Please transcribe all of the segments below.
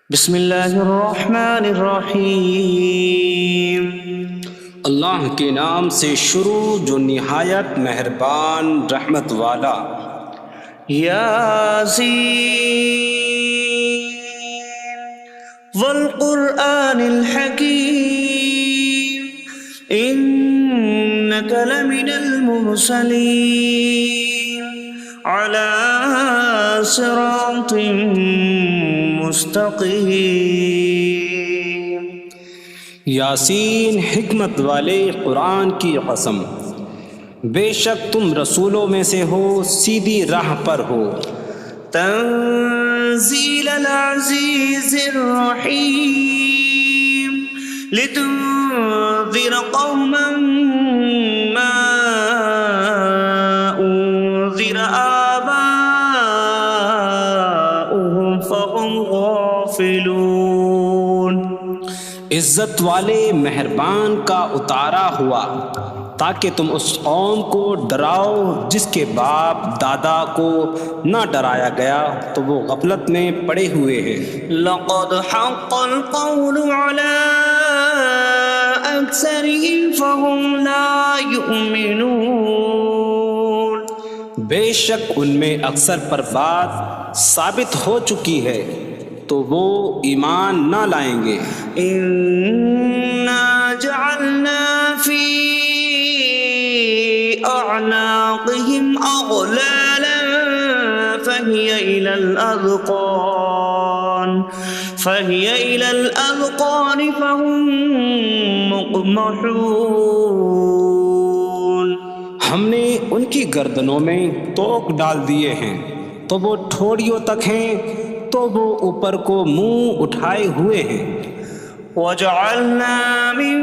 بسم اللہ الرحمن الرحیم۔ اللہ کے نام سے شروع جو نہایت مہربان رحمت والا۔ یاسین والقرآن الحکیم انک لمن المرسلین علی صراط مستقیم۔ یاسین حکمت والے قرآن کی قسم، بے شک تم رسولوں میں سے ہو، سیدھی راہ پر ہو۔ تنزیل العزیز الرحیم لتنذر قوما ما انذر آباؤهم فهم غافلون۔ عزت والے مہربان کا اتارا ہوا تاکہ تم اس قوم کو ڈراؤ جس کے باپ دادا کو نہ ڈرایا گیا تو وہ غفلت میں پڑے ہوئے ہیں۔ لقد حق القول على أكثرهم فهم لا يؤمنون۔ بے شک ان میں اکثر پر بات ثابت ہو چکی ہے تو وہ ایمان نہ لائیں گے۔ إنا جعلنا في أعناقهم أغلالا فهي إلى الأذقان فهم مقمحون۔ ہم نے ان کی گردنوں میں توق ڈال دیے ہیں تو وہ ٹھوڑیوں تک ہیں، تو وہ اوپر کو منہ اٹھائے ہوئے ہیں۔ وجعلنا من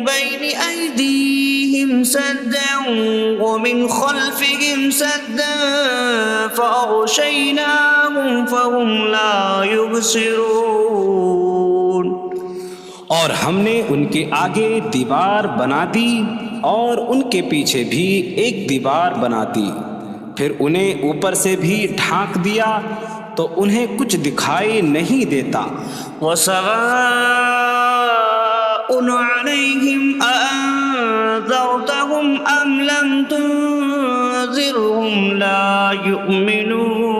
بين أيديهم سدا ومن خلفهم سدا فأغشيناهم فهم لا يبصرون۔ اور ہم نے ان کے آگے دیوار بنا دی اور ان کے پیچھے بھی ایک دیوار بنا دی، پھر انہیں اوپر سے بھی ڈھانک دیا تو انہیں کچھ دکھائی نہیں دیتا۔ وسواء عليهم أأنذرتهم أم لم تنذرهم لا يؤمنون۔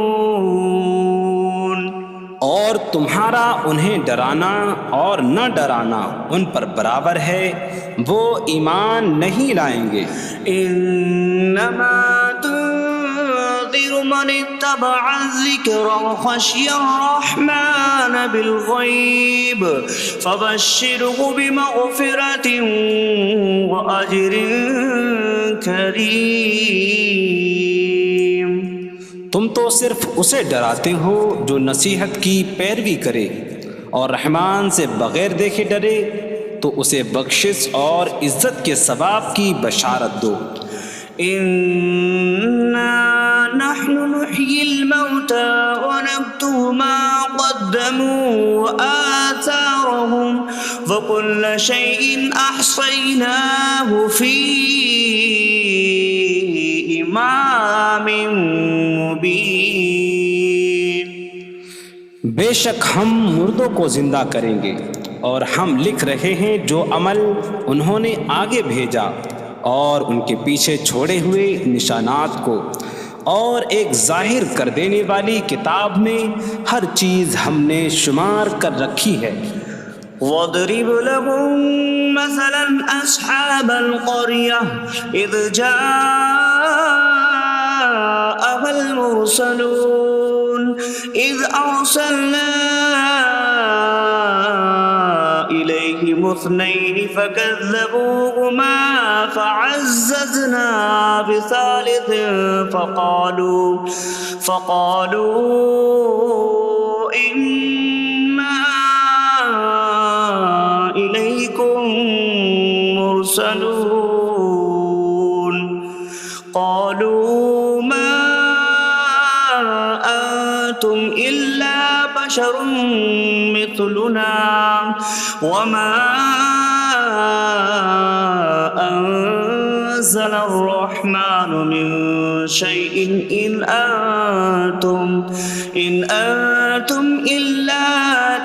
اور تمہارا انہیں ڈرانا اور نہ ڈرانا ان پر برابر ہے، وہ ایمان نہیں لائیں گے۔ انما تنذر من اتبع الذکر وخشی الرحمن بالغیب فبشره بمغفرة وأجر کریم۔ تم تو صرف اسے ڈراتے ہو جو نصیحت کی پیروی کرے اور رحمان سے بغیر دیکھے ڈرے، تو اسے بخشش اور عزت کے ثواب کی بشارت دو۔ انا نحن نحيي الموتى ونكتب ما قدموا وآثارهم وكل شيء أحصيناه في إمام مبين۔ بے شک ہم مردوں کو زندہ کریں گے اور ہم لکھ رہے ہیں جو عمل انہوں نے آگے بھیجا اور ان کے پیچھے چھوڑے ہوئے نشانات کو، اور ایک ظاہر کر دینے والی کتاب میں ہر چیز ہم نے شمار کر رکھی ہے۔ وَاضْرِبْ لَهُم مَّثَلًا أَصْحَابَ الْقَرْيَةِ إِذْ جَاءَهَا الْمُرْسَلُونَ إِذْ أَرْسَلْنَا إِلَيْهِمُ اثْنَيْنِ فَكَذَّبُوهُمَا فَعَزَّزْنَا بِثَالِثٍ فَقَالُوا إِنَّا إِلَيْكُمْ مُرْسَلُونَ۔ قَالُوا مَا أَنتُمْ إِلَّا بَشَرٌ مِثْلُنَا وَمَا أَنتُمْ نزل الرحمن من شيء إن أنتم إلا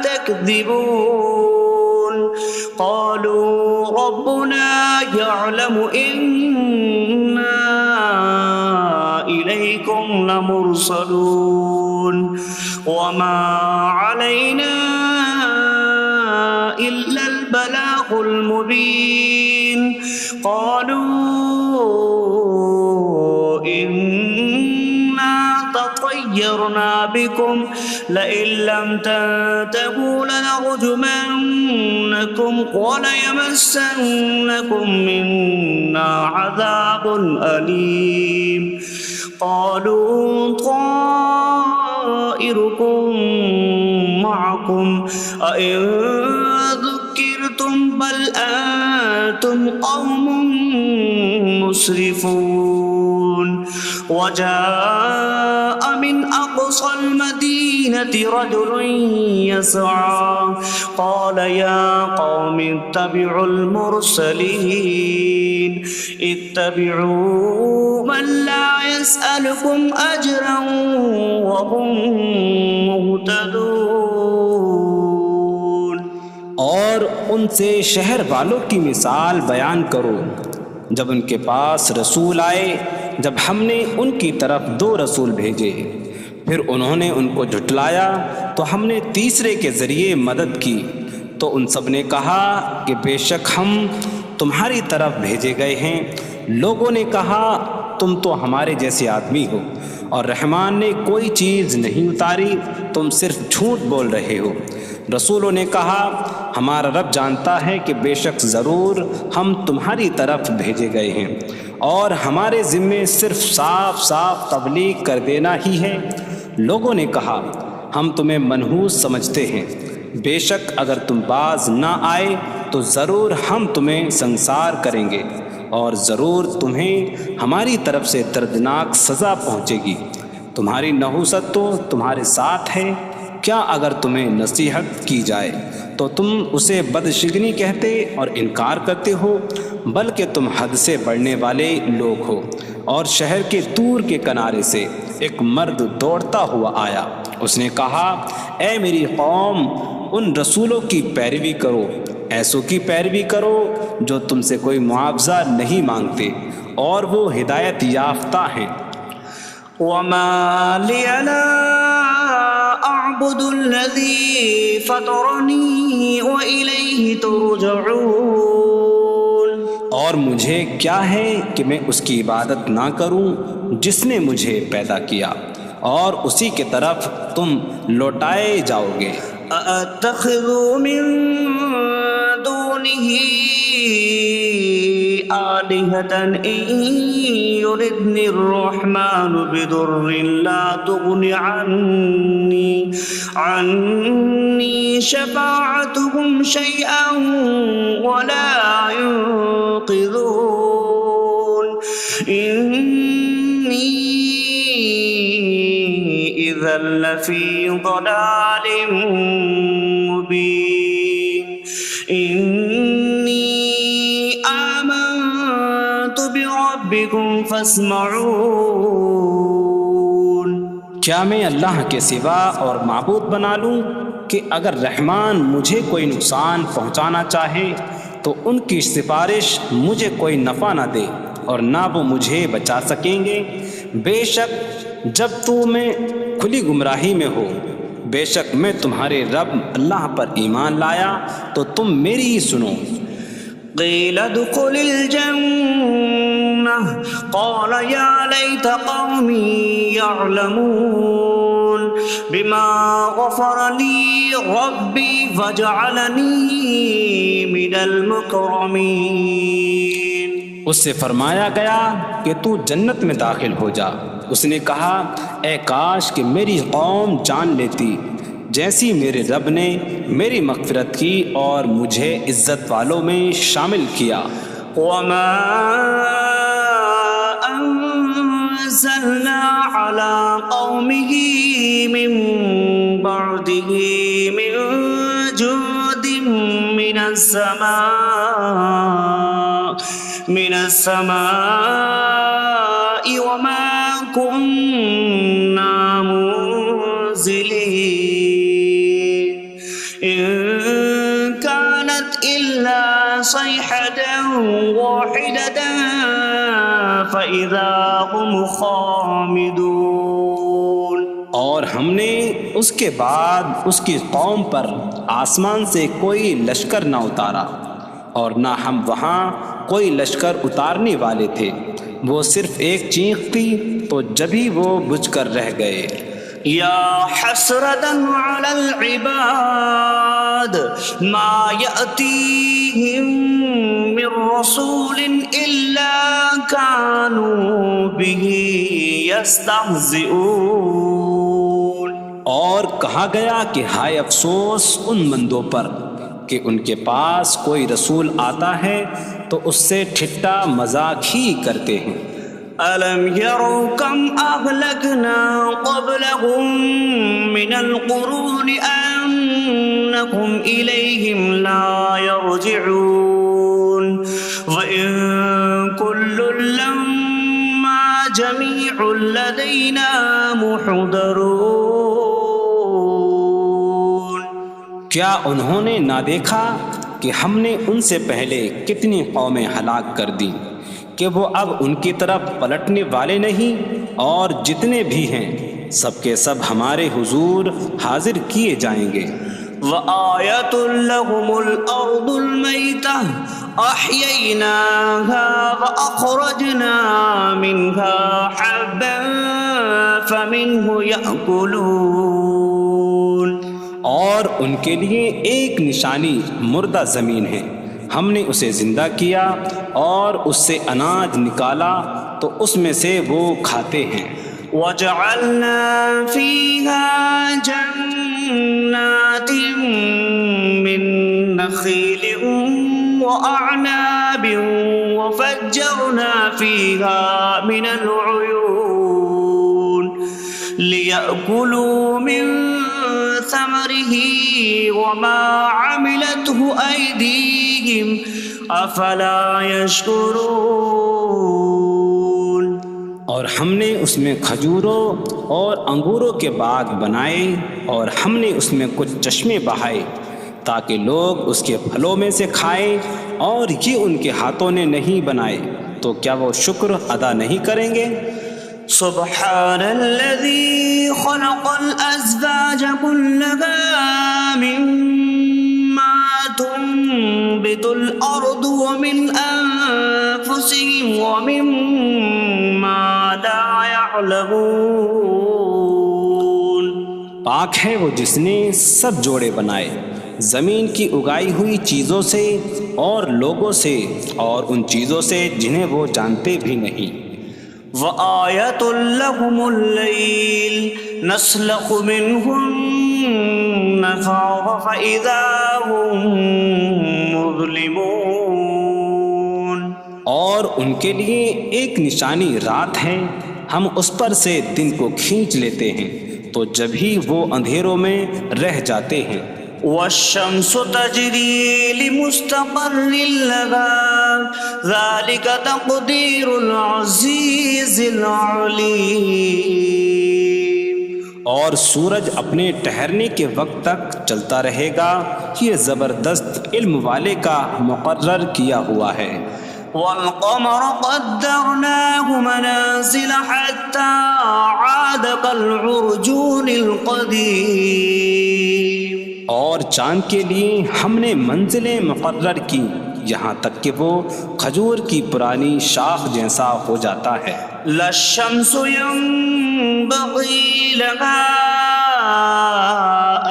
تكذبون قالوا ربنا يعلم إنا إليكم لمرسلون وما علينا إلا البلاغ المبين قالوا إنا تطيرنا بكم لئن لم تنتهوا لنرجمنكم وليمسنكم منا عذاب أليم قالوا طائركم معكم أئن ذكرتم بل أنتم قوم مسرفون وجاء من أقصى المدينة رجل يسعى قال يا قوم اتبعوا المرسلين اتبعوا من لا يسألكم أجرا وهم مهتدون اور ان سے شہر والوں کی مثال بیان کرو جب ان کے پاس رسول آئے جب ہم نے ان کی طرف 2 رسول بھیجے پھر انہوں نے ان کو جھٹلایا تو ہم نے تیسرے کے ذریعے مدد کی تو ان سب نے کہا کہ بے شک ہم تمہاری طرف بھیجے گئے ہیں لوگوں نے کہا تم تو ہمارے جیسے آدمی ہو اور رحمان نے کوئی چیز نہیں اتاری تم صرف جھوٹ بول رہے ہو رسولوں نے کہا ہمارا رب جانتا ہے کہ بے شک ضرور ہم تمہاری طرف بھیجے گئے ہیں اور ہمارے ذمے صرف صاف صاف تبلیغ کر دینا ہی ہے لوگوں نے کہا ہم تمہیں منحوس سمجھتے ہیں بے شک اگر تم باز نہ آئے تو ضرور ہم تمہیں سنسار کریں گے اور ضرور تمہیں ہماری طرف سے دردناک سزا پہنچے گی تمہاری نحوست تو تمہارے ساتھ ہے کیا اگر تمہیں نصیحت کی جائے تو تم اسے بدشگنی کہتے اور انکار کرتے ہو بلکہ تم حد سے بڑھنے والے لوگ ہو اور شہر کے دور کے کنارے سے ایک مرد دوڑتا ہوا آیا اس نے کہا اے میری قوم ان رسولوں کی پیروی کرو ایسوں کی پیروی کرو جو تم سے کوئی معاوضہ نہیں مانگتے اور وہ ہدایت یافتہ ہیں وما لي لا أعبد الذي فطرني وإليه ترجعون اور مجھے کیا ہے کہ میں اس کی عبادت نہ کروں جس نے مجھے پیدا کیا اور اسی کی طرف تم لوٹائے جاؤ گے أأتخذ من دونه آلهة إن يردني الرحمن بضر لا تغن عني شفاعتهم شيئا ولا ينقذون إني إذا لفي ضلال مبين إني آمنت بربكم فاسمعون کیا میں اللہ کے سوا اور معبود بنا لوں کہ اگر رحمان مجھے کوئی نقصان پہنچانا چاہے تو ان کی سفارش مجھے کوئی نفع نہ دے اور نہ وہ مجھے بچا سکیں گے بے شک جب میں کھلی گمراہی میں ہو بے شک میں تمہارے رب اللہ پر ایمان لایا تو تم میری ہی سنو قيل ادخل الجنة قال يا ليت قومي يعلمون بما غفر لي ربي فجعلني من المكرمين اس سے فرمایا گیا کہ تو جنت میں داخل ہو جا اس نے کہا اے کاش کہ میری قوم جان لیتی جیسی میرے رب نے میری مغفرت کی اور مجھے عزت والوں میں شامل کیا وما أنزلنا على قومه من بعده من جود من السماء من السماء وما كنا منزلين إن كانت إلا صيحة واحدة فإذا هم خامدون۔ اور ہم نے اس کے بعد اس کی قوم پر آسمان سے کوئی لشکر نہ اتارا، اور نہ ہم وہاں کوئی لشکر اتارنے والے تھے، وہ صرف ایک چیخ تھی تو جبھی وہ بجھ کر رہ گئے۔ یا حسرة على العباد ما يأتيهم من رسول إلا كانوا به يستهزئون۔ اور کہا گیا کہ ہائے افسوس ان بندوں پر کہ ان کے پاس کوئی رسول آتا ہے تو اس سے ٹھٹا مذاق ہی کرتے ہیں۔ أَلَمْ يَرَوْا كَمْ أَهْلَكْنَا قَبْلَهُمْ مِنَ الْقُرُونِ أَنَّكُمْ إِلَيْهِمْ لَا يَرْجِعُونَ وَإِن كُلٌّ لَّمَّا جَمِيعٌ لَّدَيْنَا مُحْضَرُونَ۔ کیا انہوں نے نہ دیکھا کہ ہم نے ان سے پہلے کتنی قومیں ہلاک کر دیں کہ وہ اب ان کی طرف پلٹنے والے نہیں، اور جتنے بھی ہیں سب کے سب ہمارے حضور حاضر کیے جائیں گے۔ وَآيَةٌ لَّهُمُ الْأَرْضُ الْمَيْتَةُ أَحْيَيْنَاهَا وَأَخْرَجْنَا مِنْهَا حَبًّا فَمِنْهُ يَأْكُلُونَ۔ اور ان کے لیے ایک نشانی مردہ زمین ہے، ہم نے اسے زندہ کیا اور اس سے اناج نکالا تو اس میں سے وہ کھاتے ہیں۔ وَجَعَلْنَا فِيهَا جَنَّاتٍ مِّن نَّخِيلٍ وَأَعْنَابٍ وَفَجَّرْنَا فِيهَا مِنَ الْعُيُونِ لِيَأْكُلُوا مِن ثَمَرِهِ وَمَا عَمِلَتْهُ أَيْدِيهِمْ أَفَلَا يَشْكُرُونَ۔ اور ہم نے اس میں کھجوروں اور انگوروں کے باغ بنائے، اور ہم نے اس میں کچھ چشمے بہائے تاکہ لوگ اس کے پھلوں میں سے کھائیں، اور یہ ان کے ہاتھوں نے نہیں بنائے، تو کیا وہ شکر ادا نہیں کریں گے؟ سبحان الذي خلق الأزواج كلها مما تنبت الأرض ومن أنفسهم ومما لا يعلمون۔ پاک ہے وہ جس نے سب جوڑے بنائے زمین کی اگائی ہوئی چیزوں سے اور لوگوں سے اور ان چیزوں سے جنہیں وہ جانتے بھی نہیں۔ وَآيَةٌ لَّهُمُ اللَّيْلُ نَسْلَخُ مِنْهُ النَّهَارَ فَإِذَا هُم مُظْلِمُونَ۔ اور ان کے لیے ایک نشانی رات ہے، ہم اس پر سے دن کو کھینچ لیتے ہیں تو جبھی وہ اندھیروں میں رہ جاتے ہیں۔ وَالشَّمْسُ تَجْرِي لِمُسْتَقَرٍّ لَّهَا ذَلِكَ تَقْدِيرُ الْعَزِيزِ الْعَلِيمِ۔ اور سورج اپنے ٹھہرنے کے وقت تک چلتا رہے گا، یہ زبردست علم والے کا مقرر کیا ہوا ہے۔ وَالْقَمَرَ قَدَّرْنَاهُ مَنَازِلَ حَتَّى عَادَ كَالْعُرْجُونِ الْقَدِيمِ۔ اور چاند کے لیے ہم نے منزلیں مقرر کی یہاں تک کہ وہ کھجور کی پرانی شاخ جیسا ہو جاتا ہے۔ لا الشمس ينبغي لها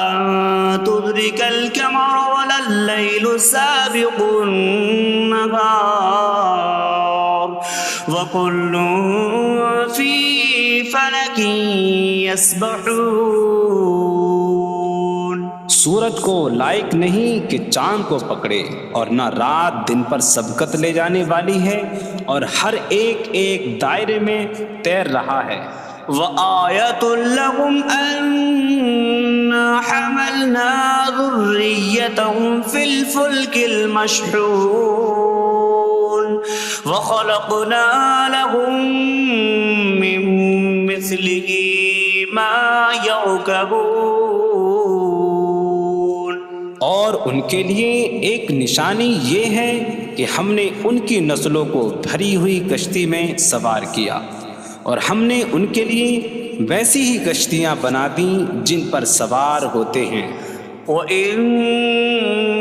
أن تدرك القمر ولا الليل سابق النهار وكل في فلك يسبحون۔ سورج کو لائق نہیں کہ چاند کو پکڑے، اور نہ رات دن پر سبقت لے جانے والی ہے، اور ہر ایک ایک دائرے میں تیر رہا ہے۔ وَآيَةٌ لَّهُمْ أَنَّا حَمَلْنَا ذُرِّيَّتَهُمْ فِي الْفُلْكِ الْمَشْحُونِ۔ وخلقنا لهم من مثله ما يركبون. اور ان کے لیے ایک نشانی یہ ہے کہ ہم نے ان کی نسلوں کو بھری ہوئی کشتی میں سوار کیا، اور ہم نے ان کے لیے ویسی ہی کشتیاں بنا دیں جن پر سوار ہوتے ہیں. وَإِن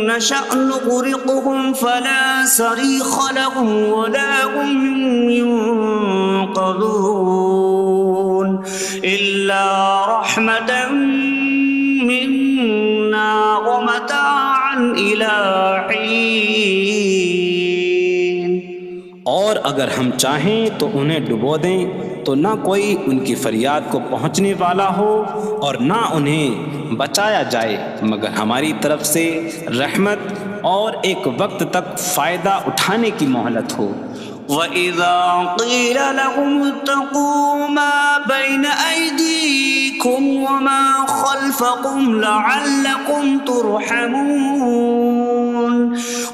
نَّشَأْ نُغْرِقْهُمْ فَلَا صَرِيخَ لَهُمْ وَلَا هُمْ يُنقَذُونَ إِلَّا رَحْمَةً مِّنَّا وَمَتَاعًا إِلَىٰ حِينٍ. اور اگر ہم چاہیں تو انہیں ڈبو دیں تو نہ کوئی ان کی فریاد کو پہنچنے والا ہو اور نہ انہیں بچایا جائے مگر ہماری طرف سے رحمت اور ایک وقت تک فائدہ اٹھانے کی مہلت ہو. وَإِذَا قِيلَ لَهُمُ اتَّقُوا مَا بَيْنَ أَيْدِيكُمْ وَمَا خَلْفَكُمْ لَعَلَّكُمْ تُرْحَمُونَ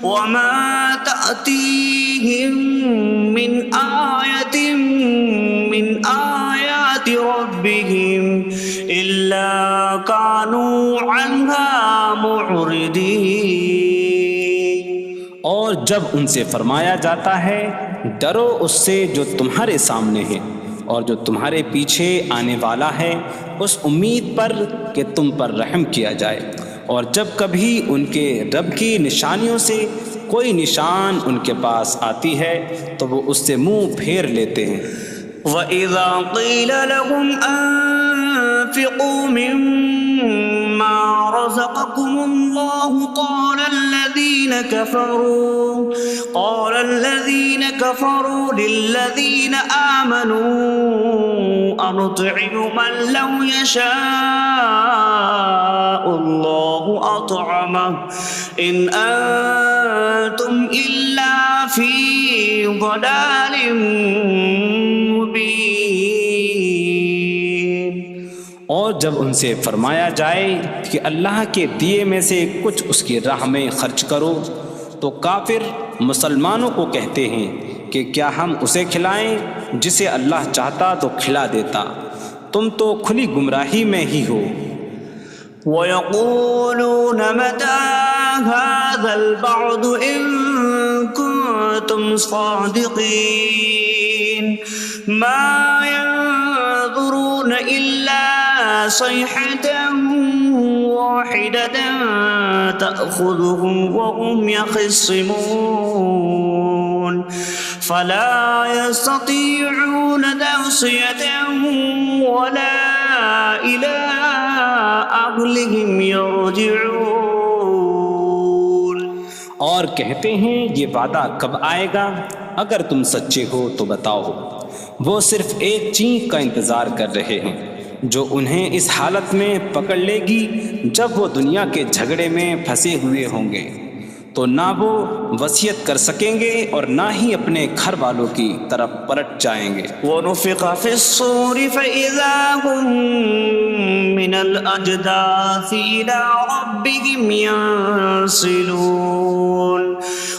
وَمَا تَأْتِيهِم مِّنْ آيَةٍ مِّنْ آيَاتِ رَبِّهِمْ إِلَّا كَانُوا عَنْهَا مُعْرِضِينَ. اور جب ان سے فرمایا جاتا ہے ڈرو اس سے جو تمہارے سامنے ہے اور جو تمہارے پیچھے آنے والا ہے، اس امید پر کہ تم پر رحم کیا جائے، اور جب کبھی ان کے رب کی نشانیوں سے کوئی نشان ان کے پاس آتی ہے تو وہ اس سے منہ پھیر لیتے ہیں. وَإِذَا قِيلَ لَهُمْ أَنفِقُوا مِمَّا رَزَقَكُمُ اللَّهُ قَالَ الَّذِينَ كَفَرُوا لِلَّذِينَ آمَنُوا أَنُطْعِمُ مَن لَّوْ يَشَاءُ اللَّهُ أَطْعَمَهُ إِنْ أَنتُمْ إِلَّا فِي ضَلَالٍ مبین. اور جب ان سے فرمایا جائے کہ اللہ کے دیے میں سے کچھ اس کی راہ میں خرچ کرو تو کافر مسلمانوں کو کہتے ہیں کہ کیا ہم اسے کھلائیں جسے اللہ چاہتا تو کھلا دیتا، تم تو کھلی گمراہی میں ہی ہو. وَيَقُولُونَ مَتَىٰ هَٰذَا الْوَعْدُ إِن كُنتُمْ صَادِقِينَ مَا يَنظُرُونَ إِلَّا صَيْحَةً وَاحِدَةً تَأْخُذُهُمْ وَهُمْ يَخِصِّمُونَ فَلَا يَسْتَطِيعُونَ تَوْصِيَةً وَلَا إِلَىٰ أَهْلِهِمْ يَرْجِعُونَ. اور کہتے ہیں یہ وعدہ کب آئے گا؟ اگر تم سچے ہو تو بتاؤ. وہ صرف ایک چینک کا انتظار کر رہے ہیں جو انہیں اس حالت میں پکڑ لے گی جب وہ دنیا کے جھگڑے میں پھنسے ہوئے ہوں گے، تو نہ وہ وصیت کر سکیں گے اور نہ ہی اپنے گھر والوں کی طرف پلٹ جائیں گے. وَنُفِخَ فِي الصُّورِ فَإِذَا هُم مِّنَ الْأَجْدَاثِ إِلَىٰ رَبِّهِمْ يَنسِلُونَ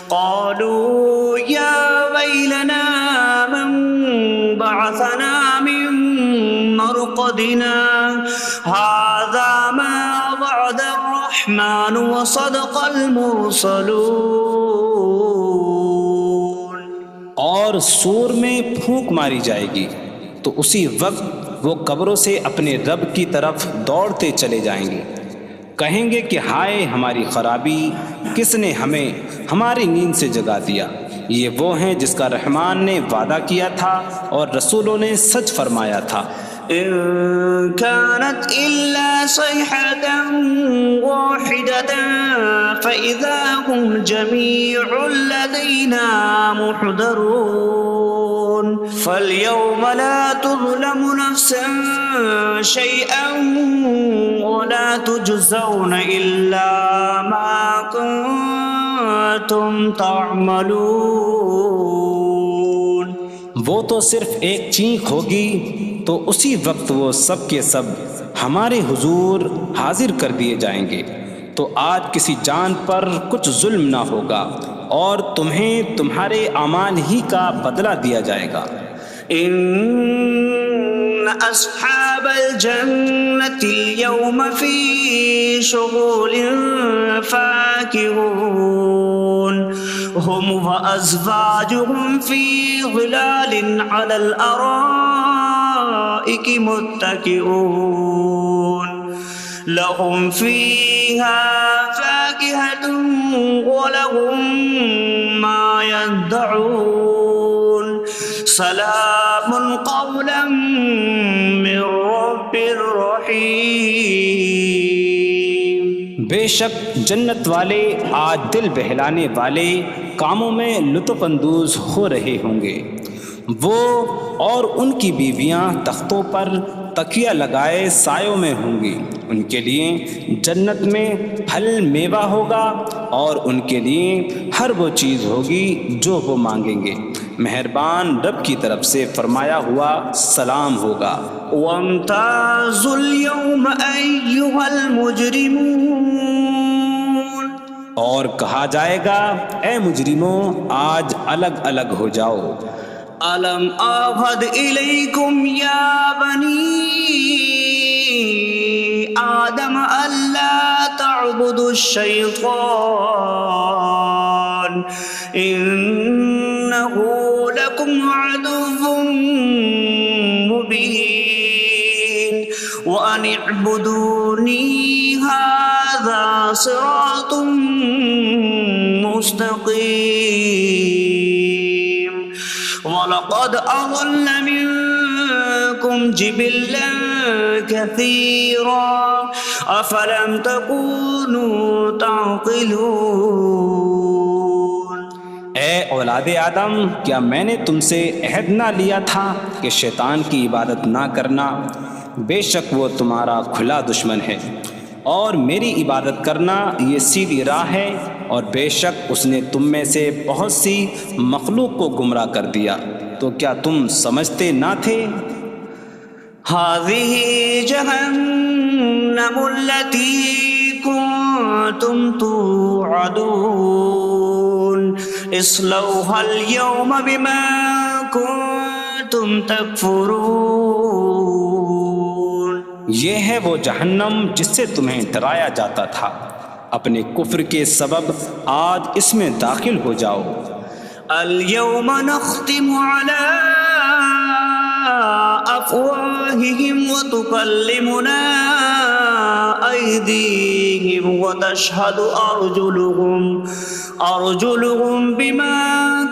قَالُوا يَا وَيْلَنَا مَن بَعَثَنَا مِن مَّرْقَدِنَا هَٰذَا مَا وَعَدَ الرَّحْمَٰنُ وَصَدَقَ الْمُرْسَلُونَ. اور سور میں پھونک ماری جائے گی تو اسی وقت وہ قبروں سے اپنے رب کی طرف دوڑتے چلے جائیں گے، کہیں گے کہ ہائے ہماری خرابی، کس نے ہمیں ہماری نیند سے جگا دیا. یہ وہ ہیں جس کا رحمان نے وعدہ کیا تھا اور رسولوں نے سچ فرمایا تھا. إن كانت إلا صيحة واحدة فإذا هم جميع لدينا محضرون فاليوم لا تظلم نفس شيئا ولا تجزون إلا ما كنتم تعملون. وہ تو صرف ایک چینک ہوگی تو اسی وقت وہ سب کے سب ہمارے حضور حاضر کر دیے جائیں گے، تو آج کسی جان پر کچھ ظلم نہ ہوگا اور تمہیں تمہارے اعمال ہی کا بدلہ دیا جائے گا۔ إن أصحاب الجنة اليوم في شغل فاكهون هم وأزواجهم في ظلال على الأرائك متكئون لهم فيها فاكهة ولهم ما يدعون سلام قولا من رب رحیم۔ بے شک جنت والے آج دل بہلانے والے کاموں میں لطف اندوز ہو رہے ہوں گے۔ وہ اور ان کی بیویاں تختوں پر تکیہ لگائے سایوں میں ہوں گی۔ ان کے لیے جنت میں پھل میوہ ہوگا اور ان کے لیے ہر وہ چیز ہوگی جو وہ مانگیں گے۔ مہربان رب کی طرف سے فرمایا ہوا سلام ہوگا۔ وامتازوا اليوم أيها المجرمون، اور کہا جائے گا اے مجرموں آج الگ الگ ہو جاؤ۔ ألم أعهد إليكم يا بني آدم ألا تعبدوا الشيطان إنه لكم عدو مبين وأن اعبدوني هذا صراط مستقيم وَلَقَدْ أَضَلَّ مِنكُمْ جِبِلًّا كَثِيرًا أَفَلَمْ تَكُونُوا تَعْقِلُونَ۔ اے اولاد آدم، کیا میں نے تم سے عہد نہ لیا تھا کہ شیطان کی عبادت نہ کرنا؟ بے شک وہ تمہارا کھلا دشمن ہے، اور میری عبادت کرنا یہ سیدھی راہ ہے، اور بے شک اس نے تم میں سے بہت سی مخلوق کو گمراہ کر دیا، تو کیا تم سمجھتے نہ تھے؟ هذه جهنم التي كنتم توعدون اصلوها اليوم بما كنتم تكفرون۔ یہ ہے وہ جہنم جس سے تمہیں ڈرایا جاتا تھا، اپنے کفر کے سبب آج اس میں داخل ہو جاؤ۔ اليوم نختم على أفواههم وتكلمنا أيديهم وتشهد أرجلهم بما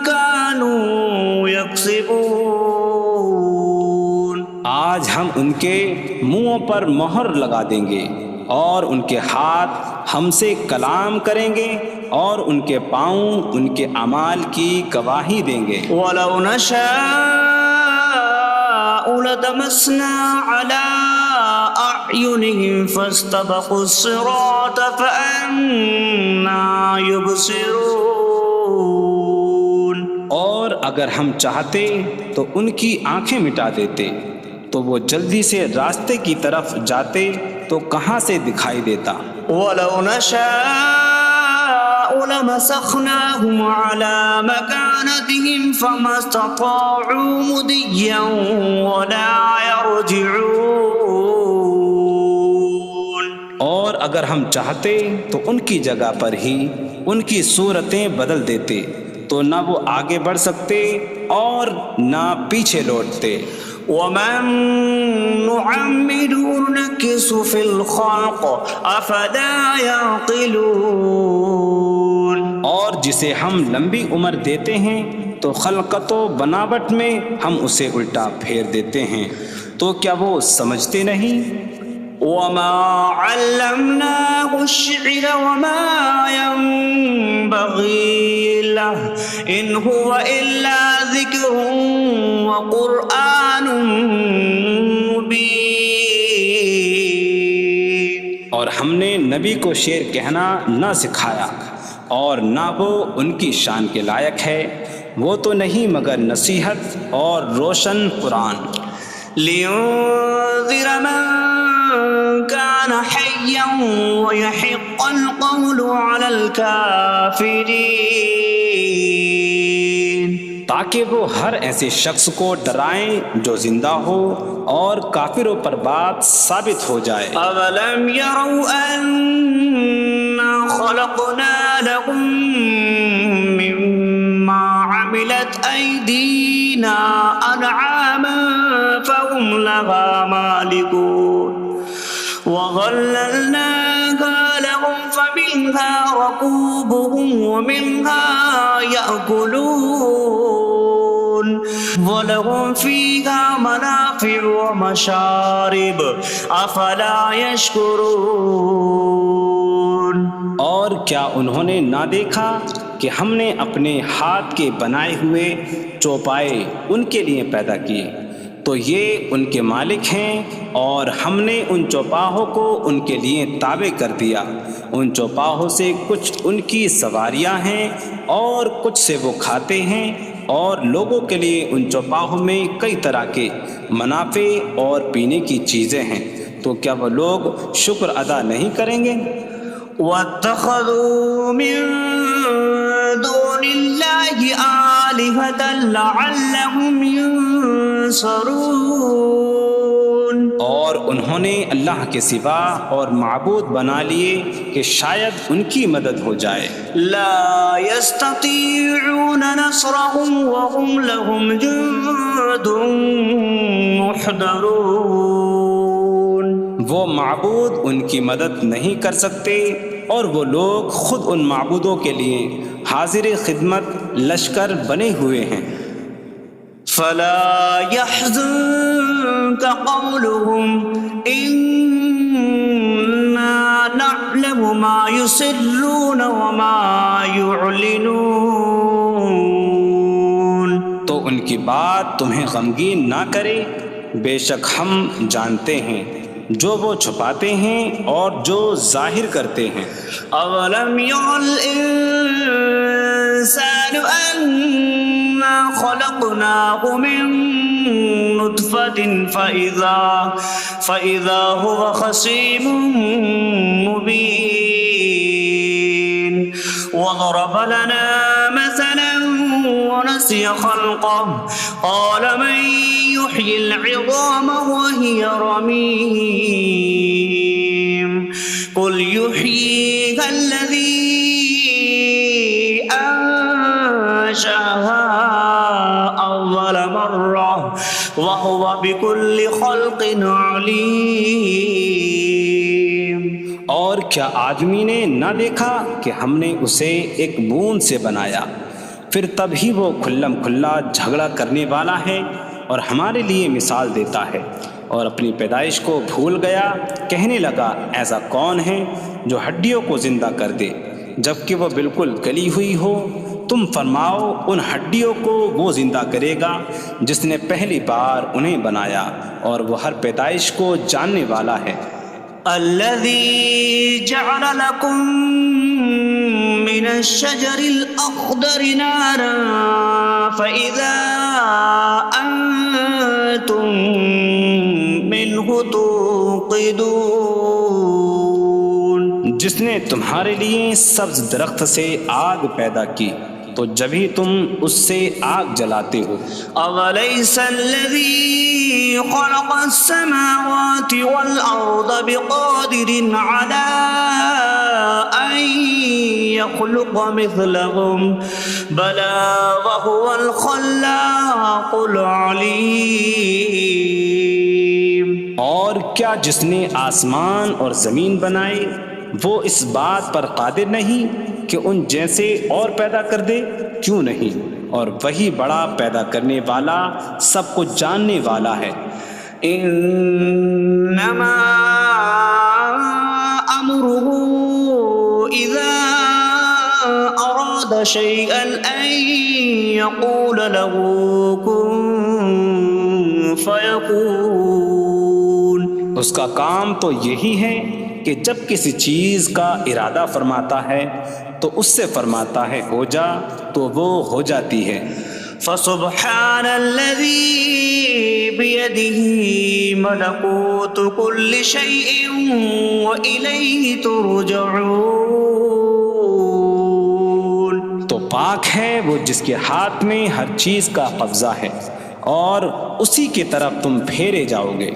كانوا يكسبون۔ آج ہم ان کے منہوں پر مہر لگا دیں گے، اور ان کے ہاتھ ہم سے کلام کریں گے، اور ان کے پاؤں ان کے اعمال کی گواہی دیں گے۔ وَلَوْ نَشَاءُ لَطَمَسْنَا عَلَىٰ أَعْيُنِهِمْ فَاسْتَبَقُوا الصِّرَاطَ فَأَنَّىٰ يُبْصِرُونَ۔ اور اگر ہم چاہتے تو ان کی آنکھیں مٹا دیتے، تو وہ جلدی سے راستے کی طرف جاتے تو کہاں سے دکھائی دیتا۔ وَلَوْ نَشَاءُ لَمَسَخْنَاهُمْ عَلَىٰ مَكَانَتِهِمْ فَمَا اسْتَطَاعُوا مُضِيًّا وَلَا يَرْجِعُونَ۔ اور اگر ہم چاہتے تو ان کی جگہ پر ہی ان کی صورتیں بدل دیتے، تو نہ وہ آگے بڑھ سکتے اور نہ پیچھے لوٹتے۔ وَمَن نُّعَمِّرْهُ نُنَكِّسْهُ فِي الْخَلْقِ أَفَلَا يَعْقِلُونَ۔ اور جسے ہم لمبی عمر دیتے ہیں تو خلقت و بناوٹ میں ہم اسے الٹا پھیر دیتے ہیں، تو کیا وہ سمجھتے نہیں؟ وَمَا عَلَّمْنَاهُ الشِّعْرَ وَمَا يَنبَغِي لَهُ إِنْ هُوَ إِلَّا ذِكْرٌ وَقُرْآنٌ مُبِينٌ۔ اور ہم نے نبی کو شعر کہنا نہ سکھایا، اور نہ وہ ان کی شان کے لائق ہے، وہ تو نہیں مگر نصیحت اور روشن قرآن۔ لِيُنذِرَ مَن كَانَ حَيًّا حيا ويحق القول على الكافرين تاکہ وہ ہر ایسے شخص کو ڈرائیں جو زندہ ہو اور کافروں پر بات ثابت ہو جائے۔ أولم يروا أنا خلقنا لهم مما عملت أيدينا أنعاما فهم لها مالكون وظللناها لهم فمنها ركوبهم ومنها يأكلون وَلَهُمْ فِيهَا مَنَافِعُ وَمَشَارِبُ أَفَلَا يَشْكُرُونَ۔ اور کیا انہوں نے نہ دیکھا کہ ہم نے اپنے ہاتھ کے بنائے ہوئے چوپائے ان کے لیے پیدا کیے، تو یہ ان کے مالک ہیں، اور ہم نے ان چوپاہوں کو ان کے لیے تابع کر دیا۔ ان چوپاہوں سے کچھ ان کی سواریاں ہیں اور کچھ سے وہ کھاتے ہیں، اور لوگوں کے لیے ان چوپاہوں میں کئی طرح کے منافع اور پینے کی چیزیں ہیں، تو کیا وہ لوگ شکر ادا نہیں کریں گے؟ وَاتَّخَذُوا مِن دُونِ اللَّهِ آلِهَةً لَعَلَّهُمْ يُنصَرُونَ۔ اور انہوں نے اللہ کے سوا اور معبود بنا لیے کہ شاید ان کی مدد ہو جائے۔ لا يستطيعون نصرهم وهم لهم جند محضرون۔ وہ معبود ان کی مدد نہیں کر سکتے، اور وہ لوگ خود ان معبودوں کے لیے حاضر خدمت لشکر بنے ہوئے ہیں۔ فلا يحزنك قولهم إنا نعلم ما يسرون وما يعلنون۔ تو ان کی بات تمہیں غمگین نہ کرے، بے شک ہم جانتے ہیں جو وہ چھپاتے ہیں اور جو ظاہر کرتے ہیں۔ اولم ير الانسان انا خلقناه من نطفة فإذا هو خصيم مبين وضرب لنا مثلا ونسي خلقه قال من يحيي العظام وهي رميم قل يحييها الذي أنشأها أول مرة وهو بكل خلق عليم۔ اور کیا آدمی نے نہ دیکھا کہ ہم نے اسے ایک بوند سے بنایا، پھر تب ہی وہ کھلم کھلا جھگڑا کرنے والا ہے اور ہمارے لیے مثال دیتا ہے، اور اپنی پیدائش کو بھول گیا، کہنے لگا ایسا کون ہے جو ہڈیوں کو زندہ کر دے جبکہ وہ بالکل گلی ہوئی ہو؟ تم فرماؤ ان ہڈیوں کو وہ زندہ کرے گا جس نے پہلی بار انہیں بنایا، اور وہ ہر پیدائش کو جاننے والا ہے۔ الذي جعل لكم من الشجر الأخضر نارا فإذا أنتم منه توقدون۔ جس نے تمہارے لیے سبز درخت سے آگ پیدا کی تو جبھی تم اس سے آگ جلاتے ہو۔ أَوَلَيْسَ الَّذِي خَلَقَ السَّمَاوَاتِ وَالْأَرْضَ بِقَادِرٍ عَلَىٰ أَن يَخْلُقَ مِثْلَهُم بَلَىٰ وَهُوَ الْخَلَّاقُ الْعَلِيمُ۔ اور کیا جس نے آسمان اور زمین بنائے وہ اس بات پر قادر نہیں کہ ان جیسے اور پیدا کر دے؟ کیوں نہیں، اور وہی بڑا پیدا کرنے والا سب کچھ جاننے والا ہے۔ انما امره اذا اراد شيئا ان يقول له كن فيكون۔ اس کا کام تو یہی ہے کہ جب کسی چیز کا ارادہ فرماتا ہے تو اس سے فرماتا ہے ہو جا، تو وہ ہو جاتی ہے۔ فسبحان الذي بيده ملكوت كل شيء وإليه ترجعون. تو پاک ہے وہ جس کے ہاتھ میں ہر چیز کا قبضہ ہے اور اسی کی طرف تم پھیرے جاؤ گے.